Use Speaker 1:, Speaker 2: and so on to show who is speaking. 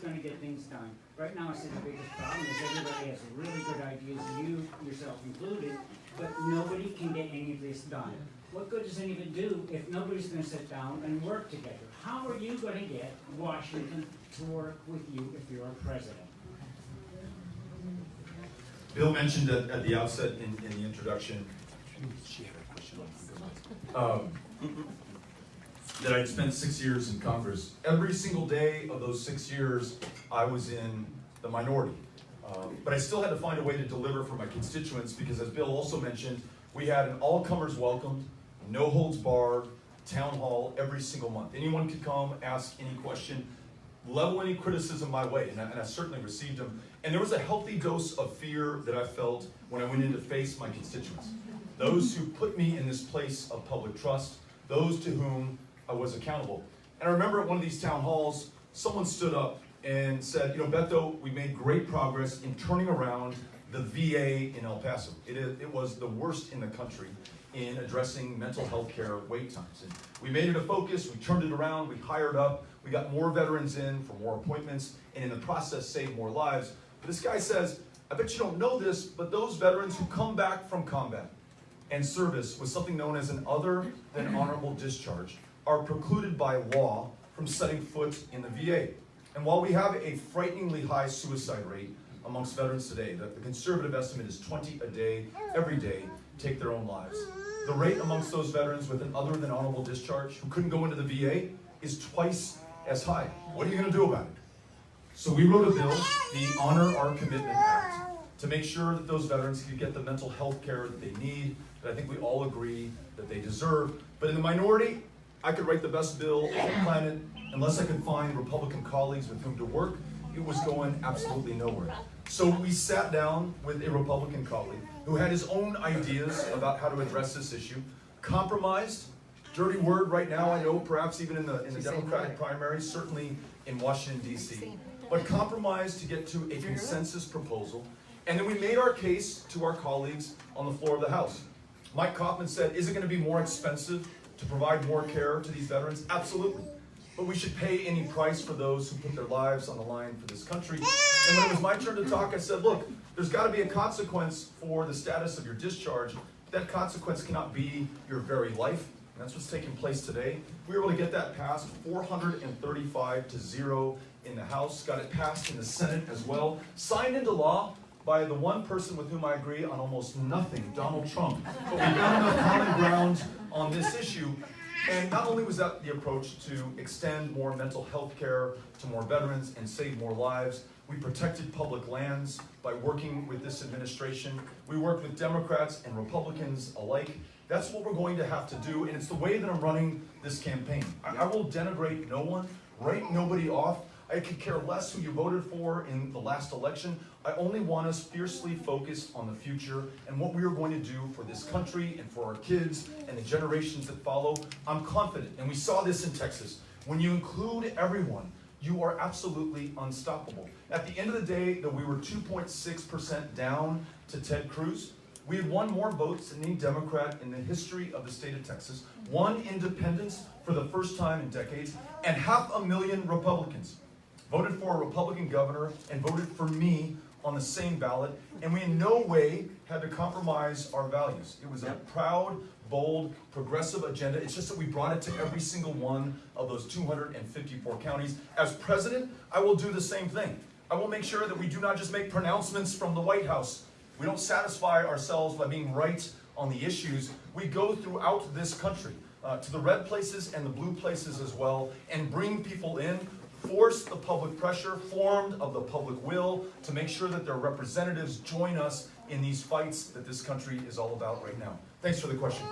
Speaker 1: going to get things done. Right now, I see the biggest problem is everybody has really good ideas, you yourself included, but nobody can get any of this done. What good does any of it do if nobody's going to sit down and work together? How are you going to get Washington to work with you if you're president?
Speaker 2: Bill mentioned at the outset in the introduction that I'd spent 6 years in Congress. Every single day of those 6 years, I was in the minority. But I still had to find a way to deliver for my constituents because, as Bill also mentioned, we had an all-comers welcomed, no-holds-barred town hall every single month. Anyone could come, ask any question, level any criticism my way, and I certainly received them. And there was a healthy dose of fear that I felt when I went in to face my constituents. Those who put me in this place of public trust, those to whom I was accountable. And I remember at one of these town halls, someone stood up and said, Beto, we made great progress in turning around the VA in El Paso. It was the worst in the country in addressing mental health care wait times. And we made it a focus, we turned it around, we hired up, we got more veterans in for more appointments, and in the process saved more lives. But this guy says, I bet you don't know this, but those veterans who come back from combat and service with something known as an other than honorable discharge are precluded by law from setting foot in the VA. And while we have a frighteningly high suicide rate amongst veterans today, the conservative estimate is 20 a day, every day, take their own lives. The rate amongst those veterans with an other than honorable discharge who couldn't go into the VA is twice as high. What are you going to do about it? So we wrote a bill, the Honor Our Commitment Act, to make sure that those veterans can get the mental health care that they need, that I think we all agree that they deserve. But in the minority, I could write the best bill on the planet. Unless I could find Republican colleagues with whom to work, it was going absolutely nowhere. So we sat down with a Republican colleague who had his own ideas about how to address this issue, compromised, dirty word right now, I know, perhaps even in the Democratic primaries, certainly in Washington, D.C., but compromised to get to a consensus proposal. And then we made our case to our colleagues on the floor of the House. Mike Kaufman said, is it going to be more expensive to provide more care to these veterans? Absolutely. But we should pay any price for those who put their lives on the line for this country. And when it was my turn to talk, I said, look, there's got to be a consequence for the status of your discharge. That consequence cannot be your very life. And that's what's taking place today. We were able to get that passed 435-0 in the House, got it passed in the Senate as well, signed into law by the one person with whom I agree on almost nothing, Donald Trump. But we got enough common ground on this issue. And not only was that the approach to extend more mental health care to more veterans and save more lives, we protected public lands by working with this administration. We worked with Democrats and Republicans alike. That's what we're going to have to do, and it's the way that I'm running this campaign. I will denigrate no one, write nobody off. I could care less who you voted for in the last election. I only want us fiercely focused on the future and what we are going to do for this country and for our kids and the generations that follow. I'm confident, and we saw this in Texas. When you include everyone, you are absolutely unstoppable. At the end of the day, though we were 2.6% down to Ted Cruz, we had won more votes than any Democrat in the history of the state of Texas, won independents for the first time in decades, and 500,000 Republicans voted for a Republican governor and voted for me on the same ballot, and we in no way had to compromise our values. It was a proud, bold, progressive agenda. It's just that we brought it to every single one of those 254 counties. As president, I will do the same thing. I will make sure that we do not just make pronouncements from the White House. We don't satisfy ourselves by being right on the issues. We go throughout this country, to the red places and the blue places as well, and bring people in, force the public pressure formed of the public will to make sure that their representatives join us in these fights that this country is all about right now. Thanks for the question.